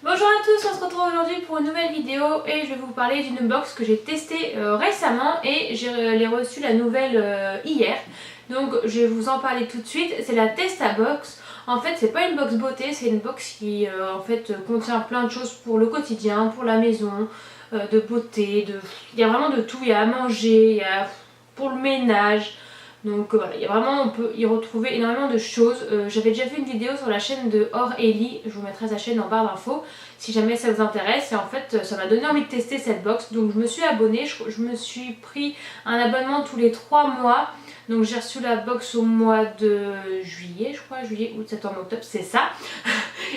Bonjour à tous, on se retrouve aujourd'hui pour une nouvelle vidéo et je vais vous parler d'une box que j'ai testée récemment et j'ai reçu la nouvelle hier. Donc je vais vous en parler tout de suite. C'est la Testabox. En fait c'est pas une box beauté, c'est une box qui en fait contient plein de choses pour le quotidien, pour la maison, de beauté, il y a vraiment de tout. Il y a à manger, il y a pour le ménage. Donc voilà, il y a vraiment, on peut y retrouver énormément de choses. J'avais déjà fait une vidéo sur la chaîne de Aurélie, je vous mettrai sa chaîne en barre d'infos si jamais ça vous intéresse. Et en fait ça m'a donné envie de tester cette box, donc je me suis abonnée, je me suis pris un abonnement tous les 3 mois. Donc j'ai reçu la box au mois de juillet, je crois, juillet, août, septembre, octobre, c'est ça.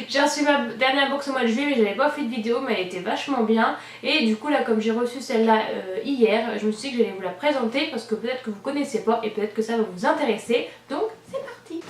J'ai reçu ma dernière box au mois de juillet mais j'avais pas fait de vidéo, mais elle était vachement bien. Et du coup là, comme j'ai reçu celle-là hier, je me suis dit que j'allais vous la présenter parce que peut-être que vous connaissez pas et peut-être que ça va vous intéresser. Donc c'est parti.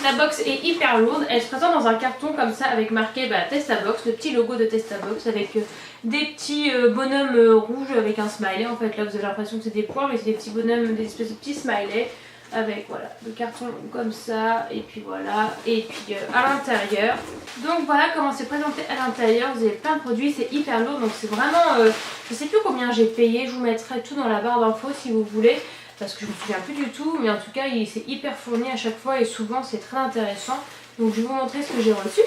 La box est hyper lourde, elle se présente dans un carton comme ça avec marqué Testabox, le petit logo de Testabox avec des petits bonhommes rouges avec un smiley. En fait là vous avez l'impression que c'est des points mais c'est des petits bonhommes, des espèces de petits smileys avec voilà le carton comme ça et puis voilà, et puis à l'intérieur. Donc voilà comment c'est présenté à l'intérieur. Vous avez plein de produits, c'est hyper lourd donc c'est vraiment je sais plus combien j'ai payé, je vous mettrai tout dans la barre d'infos si vous voulez, parce que je me souviens plus du tout, mais en tout cas c'est hyper fourni à chaque fois et souvent c'est très intéressant. Donc je vais vous montrer ce que j'ai reçu.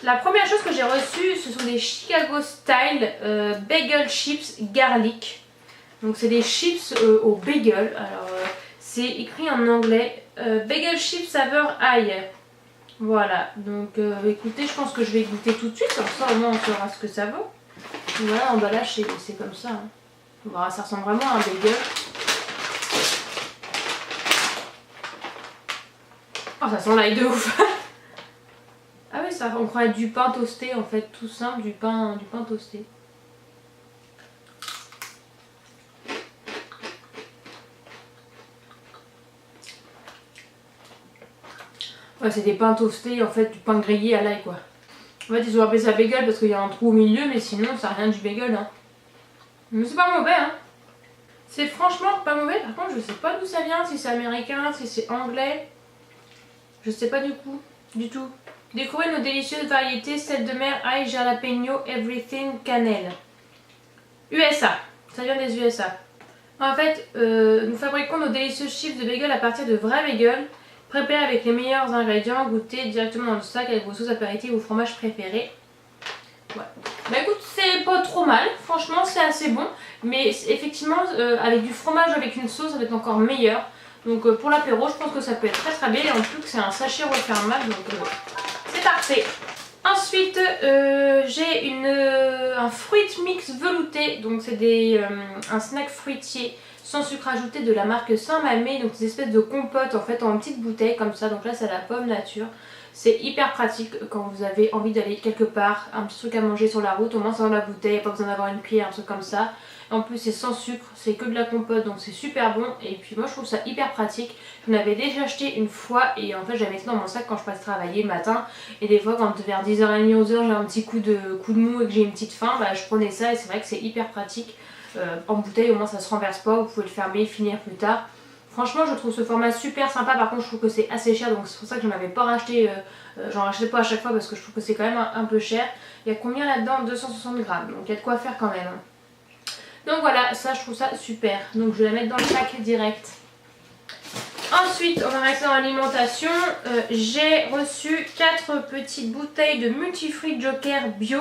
La première chose que j'ai reçue, ce sont des Chicago Style Bagel Chips Garlic. Donc c'est des chips au bagel. Alors c'est écrit en anglais Bagel Chips saveur ail. Voilà, donc écoutez, je pense que je vais goûter tout de suite, comme ça au moins on saura ce que ça vaut. Voilà, l'emballage c'est comme ça. Hein. Voilà, ça ressemble vraiment à un bagel. Oh, ça sent l'ail de ouf. Ah oui, ça, on croirait du pain toasté en fait, tout simple, du pain toasté. Ouais, c'est des pains toastés, en fait, du pain grillé à l'ail quoi. En fait, ils ont appelé ça bagel parce qu'il y a un trou au milieu, mais sinon, ça n'a rien du bagel. Hein. Mais c'est pas mauvais, hein. C'est franchement pas mauvais. Par contre, je sais pas d'où ça vient, si c'est américain, si c'est anglais. Je sais pas du tout. Découvrez nos délicieuses variétés, sel de mer, ail, jalapeno, everything, cannelle. USA, ça vient des USA. En fait, nous fabriquons nos délicieuses chips de bagel à partir de vrais bagels, préparés avec les meilleurs ingrédients, goûtés directement dans le sac avec vos sauces apéritives ou fromages préférés. Ouais. Bah écoute, c'est pas trop mal, franchement c'est assez bon, mais effectivement avec du fromage ou avec une sauce ça va être encore meilleur. Donc pour l'apéro je pense que ça peut être très très bien, et en plus que c'est un sachet refermable, donc c'est parfait. Ensuite j'ai un fruit mix velouté, donc c'est un snack fruitier sans sucre ajouté de la marque Saint-Mamé, donc des espèces de compotes en fait en petite bouteille comme ça, donc là c'est la pomme nature. C'est hyper pratique quand vous avez envie d'aller quelque part, un petit truc à manger sur la route, au moins c'est dans la bouteille, pas besoin d'avoir une cuillère, un truc comme ça. En plus c'est sans sucre, c'est que de la compote donc c'est super bon, et puis moi je trouve ça hyper pratique. Je l'avais déjà acheté une fois et en fait j'avais mis ça dans mon sac quand je passe travailler le matin, et des fois quand vers 10h30 11h j'ai un petit coup de mou et que j'ai une petite faim, bah je prenais ça et c'est vrai que c'est hyper pratique. En bouteille au moins ça se renverse pas, vous pouvez le fermer, finir plus tard. Franchement je trouve ce format super sympa, par contre je trouve que c'est assez cher donc c'est pour ça que je n'avais pas racheté, j'en rachetais pas à chaque fois parce que je trouve que c'est quand même un peu cher. Il y a combien là-dedans? 260 grammes, donc il y a de quoi faire quand même. Donc voilà, ça je trouve ça super, donc je vais la mettre dans le sac direct. Ensuite on va rester dans l'alimentation, j'ai reçu 4 petites bouteilles de multifruits Joker bio.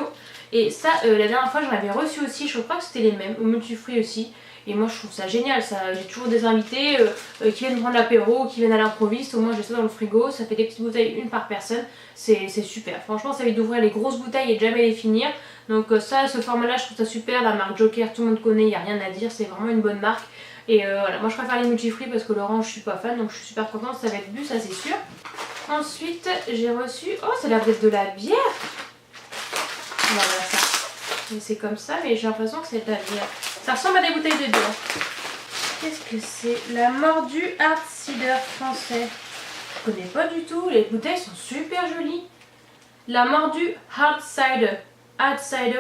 Et ça la dernière fois j'en avais reçu aussi, je crois que c'était les mêmes, au multifruits aussi. Et moi je trouve ça génial, ça. J'ai toujours des invités qui viennent prendre l'apéro, qui viennent à l'improviste, au moins j'ai ça dans le frigo, ça fait des petites bouteilles, une par personne, c'est super. Franchement ça évite d'ouvrir les grosses bouteilles et de jamais les finir. Donc ça, ce format là je trouve ça super, la marque Joker tout le monde connaît, il n'y a rien à dire, c'est vraiment une bonne marque. Et voilà, moi je préfère les multifruits parce que l'orange je suis pas fan, donc je suis super contente, ça va être bu, ça c'est sûr. Ensuite j'ai reçu, oh ça a l'air d'être de la bière. Voilà ça. Mais c'est comme ça, mais j'ai l'impression que c'est de la bière. Ça ressemble à des bouteilles de bière. Qu'est-ce que c'est? La Mordue Hard Cider français. Je connais pas du tout. Les bouteilles sont super jolies. La Mordue Hard Cider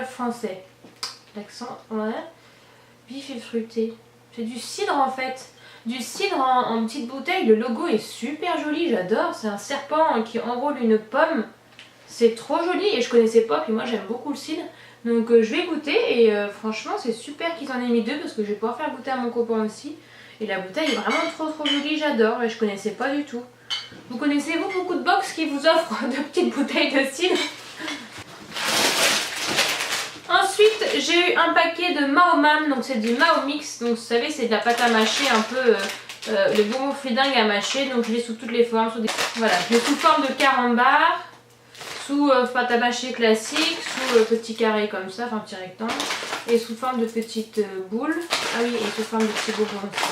français. L'accent, ouais. Vif et fruité. C'est du cidre en fait. Du cidre en petite bouteille. Le logo est super joli, j'adore. C'est un serpent qui enroule une pomme. C'est trop joli et je connaissais pas, puis moi j'aime beaucoup le cidre. Donc je vais goûter et franchement c'est super qu'ils en aient mis 2 parce que je vais pouvoir faire goûter à mon copain aussi. Et la bouteille est vraiment trop jolie, j'adore et je connaissais pas du tout. Vous connaissez-vous beaucoup de box qui vous offrent de petites bouteilles de cidre? Ensuite j'ai eu un paquet de Maomam, donc c'est du Mao Mix, donc vous savez c'est de la pâte à mâcher un peu le bonbon fruits dingue à mâcher, donc je l'ai sous toutes les formes, voilà, je l'ai sous forme de carambar, sous pâte à mâcher classique, sous petit carré comme ça, enfin petit rectangle, et sous forme de petites boules, ah oui, et sous forme de petits bonbons aussi.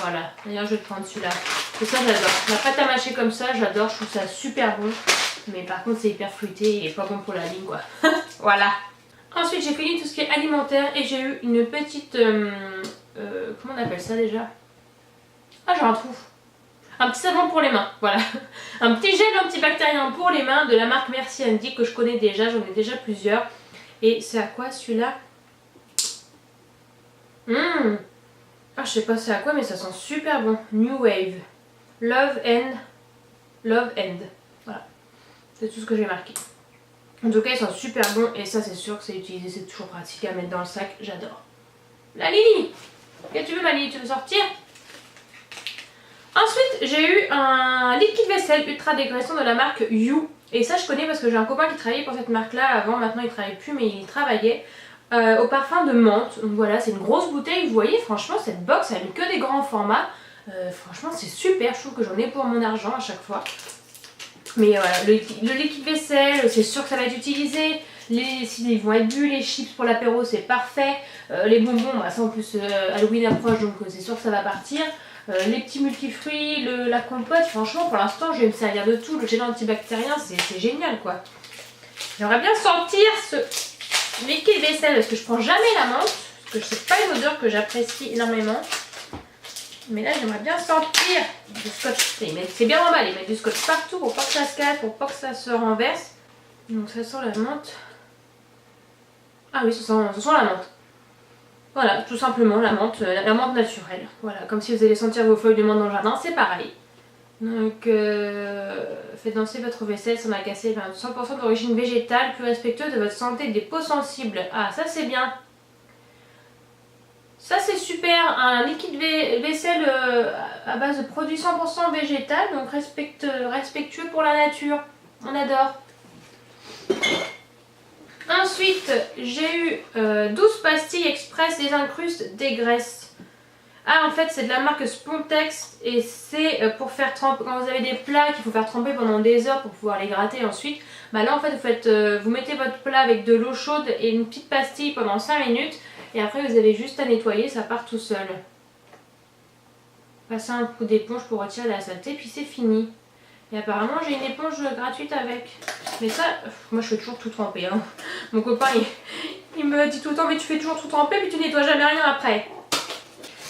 Voilà, d'ailleurs je vais prendre celui-là, et ça j'adore, la pâte à mâcher comme ça j'adore, je trouve ça super bon. Mais par contre c'est hyper fruité et pas bon pour la ligne quoi. Voilà. Ensuite j'ai fini tout ce qui est alimentaire et j'ai eu une petite... comment on appelle ça déjà? Ah j'ai un trou. Un petit savon pour les mains, voilà. Un petit gel antibactérien pour les mains de la marque Merci Andy que je connais déjà, j'en ai déjà plusieurs. Et c'est à quoi celui-là? Ah je sais pas c'est à quoi mais ça sent super bon. New Wave. Love and... Voilà. C'est tout ce que j'ai marqué. En tout cas, ils sont super bons et ça, c'est sûr que c'est utilisé, c'est toujours pratique à mettre dans le sac. J'adore. La Lily! Qu'est-ce que tu veux, ma Lily? Tu veux sortir? Ensuite, j'ai eu un liquide vaisselle ultra dégraissant de la marque You. Et ça, je connais parce que j'ai un copain qui travaillait pour cette marque-là avant. Maintenant, il ne travaille plus, mais il travaillait au parfum de menthe. Donc voilà, c'est une grosse bouteille. Vous voyez, franchement, cette box, elle a mis que des grands formats. Franchement, c'est super. Je trouve que j'en ai pour mon argent à chaque fois. Mais voilà, le liquide vaisselle, c'est sûr que ça va être utilisé. S'ils vont être bu, les chips pour l'apéro, c'est parfait. Les bonbons, bah, ça en plus, Halloween approche, donc c'est sûr que ça va partir. Les petits multifruits, la compote, franchement, pour l'instant, je vais me servir de tout. Le gel antibactérien, c'est génial, quoi. J'aimerais bien sentir ce liquide vaisselle, parce que je prends jamais la menthe, parce que c'est pas une odeur que j'apprécie énormément. Mais là j'aimerais bien sentir du scotch. C'est bien emballé, ils mettent du scotch partout pour pas que ça se casse, pour pas que ça se renverse. Donc ça sent la menthe. Ah oui, ça sent la menthe. Voilà, tout simplement la menthe naturelle. Voilà, comme si vous allez sentir vos feuilles de menthe dans le jardin, c'est pareil. Donc faites danser votre vaisselle sans la casser, 100% d'origine végétale, plus respectueuse de votre santé et des peaux sensibles. Ah ça c'est bien. Ça c'est super, un liquide vaisselle à base de produits 100% végétal, donc respectueux pour la nature. On adore. Ensuite, j'ai eu 12 pastilles express désincrustes dégraisse. Ah en fait c'est de la marque Spontex et c'est pour faire tremper, quand vous avez des plats qu'il faut faire tremper pendant des heures pour pouvoir les gratter ensuite. Bah là en fait vous mettez votre plat avec de l'eau chaude et une petite pastille pendant 5 minutes. Et après vous avez juste à nettoyer, ça part tout seul. Passez un coup d'éponge pour retirer la saleté, puis c'est fini. Et apparemment j'ai une éponge gratuite avec. Mais ça, moi je fais toujours tout tremper. Hein. Mon copain il me dit tout le temps, mais tu fais toujours tout tremper, mais tu nettoies jamais rien après.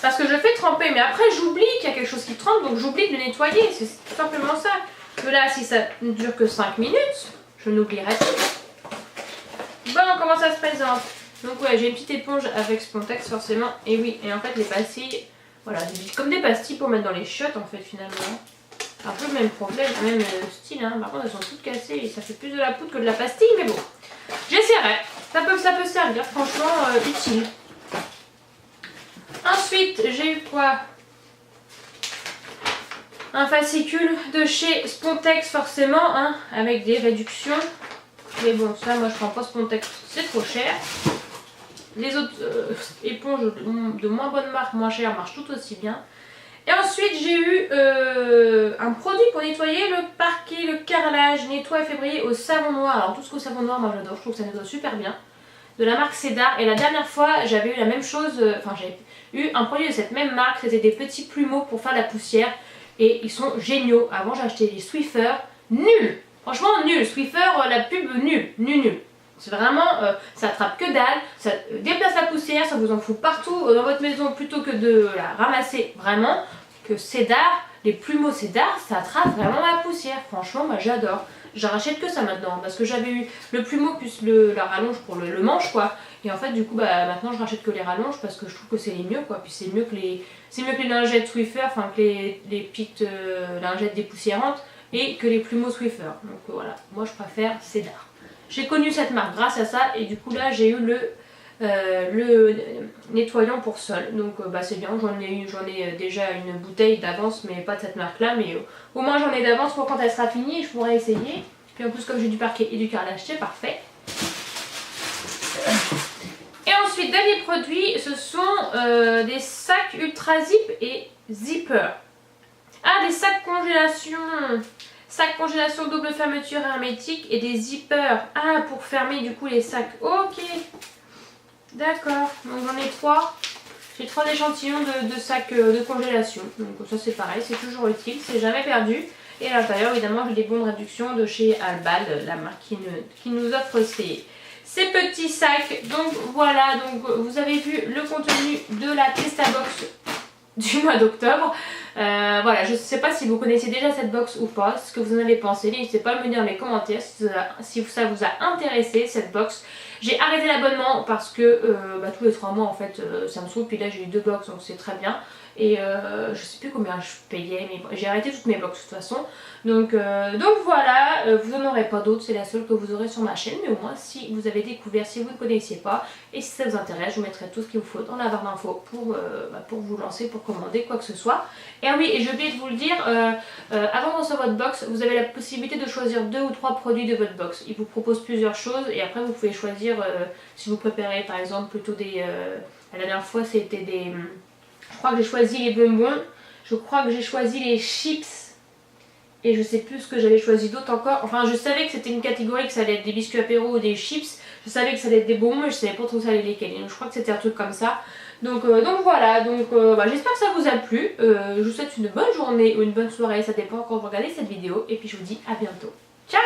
Parce que je fais tremper, mais après j'oublie qu'il y a quelque chose qui trempe, donc j'oublie de le nettoyer. C'est tout simplement ça. Que là, si ça ne dure que 5 minutes, je n'oublierai pas. Bon, comment ça se présente? Donc ouais, j'ai une petite éponge avec Spontex forcément. Et oui, et en fait les pastilles, voilà, comme des pastilles pour mettre dans les chiottes en fait finalement. Un peu le même problème, même style, hein. Par contre elles sont toutes cassées et ça fait plus de la poudre que de la pastille, mais bon. J'essaierai, ça peut servir, franchement utile. Ensuite, j'ai eu quoi? Un fascicule de chez Spontex forcément, hein, avec des réductions. Mais bon, ça moi je prends pas Spontex, c'est trop cher. Les autres éponges de moins bonne marque, moins chères, marchent tout aussi bien. Et ensuite j'ai eu un produit pour nettoyer le parquet, le carrelage, nettoie et février au savon noir. Alors tout ce qu'au savon noir, moi j'adore, je trouve que ça nettoie super bien. De la marque Cédar. Et la dernière fois j'avais eu la même chose, enfin j'avais eu un produit de cette même marque, c'était des petits plumeaux pour faire la poussière. Et ils sont géniaux. Avant j'ai acheté les Swiffer, nul. Franchement nul, Swiffer, la pub nul. C'est vraiment, ça attrape que dalle, ça déplace la poussière, ça vous en fout partout dans votre maison plutôt que de la ramasser vraiment. Que Cédar, les plumeaux Cédar, ça attrape vraiment la poussière. Franchement, moi j'adore. J'en rachète que ça maintenant parce que j'avais eu le plumeau plus la rallonge pour le manche quoi. Et en fait du coup bah maintenant je rachète que les rallonges parce que je trouve que c'est les mieux quoi. Puis c'est mieux que les lingettes Swiffer, enfin que les petites lingettes dépoussiérantes. et que les plumeaux Swiffer. Donc voilà, moi je préfère Cedar. J'ai connu cette marque grâce à ça et du coup là j'ai eu le nettoyant pour sol. Donc c'est bien, j'en ai déjà une bouteille d'avance mais pas de cette marque là, mais au moins j'en ai d'avance pour quand elle sera finie et je pourrai essayer. Puis en plus comme j'ai du parquet et du carrelage c'est parfait. Et ensuite dernier produit, ce sont des sacs ultra zip et zipper. Ah, des sacs congélation. Sacs congélation double fermeture hermétique et des zippers. Ah, pour fermer du coup les sacs. Ok. D'accord. Donc j'en ai 3. J'ai 3 échantillons de sacs de congélation. Donc ça c'est pareil, c'est toujours utile, c'est jamais perdu. Et à l'intérieur évidemment j'ai des bons de réduction de chez Albal, la marque qui nous offre ces petits sacs. Donc voilà, donc vous avez vu le contenu de la Testabox du mois d'octobre. Voilà, je ne sais pas si vous connaissez déjà cette box ou pas, ce que vous en avez pensé. N'hésitez pas à me dire dans les commentaires si ça vous a intéressé cette box. J'ai arrêté l'abonnement parce que tous les 3 mois en fait ça me saoule. Puis là j'ai eu 2 box donc c'est très bien. Et je sais plus combien je payais, mais j'ai arrêté toutes mes box de toute façon. Donc voilà, vous n'en aurez pas d'autres, c'est la seule que vous aurez sur ma chaîne. Mais au moins si vous avez découvert, si vous ne connaissiez pas et si ça vous intéresse, je vous mettrai tout ce qu'il vous faut dans la barre d'infos pour vous lancer, pour commander quoi que ce soit. Et ah oui, et j'ai oublié de vous le dire, avant de recevoir votre box, vous avez la possibilité de choisir 2 ou 3 produits de votre box. Il vous propose plusieurs choses et après vous pouvez choisir si vous préférez par exemple plutôt des... la dernière fois c'était des... Je crois que j'ai choisi les bonbons, je crois que j'ai choisi les chips et je sais plus ce que j'avais choisi d'autre encore. Enfin je savais que c'était une catégorie, que ça allait être des biscuits apéro ou des chips. Je savais que ça allait être des bonbons mais je savais pas trop ça allait lesquels. Donc je crois que c'était un truc comme ça. Donc voilà, j'espère que ça vous a plu. Je vous souhaite une bonne journée ou une bonne soirée, ça dépend quand vous regardez cette vidéo. Et puis je vous dis à bientôt. Ciao!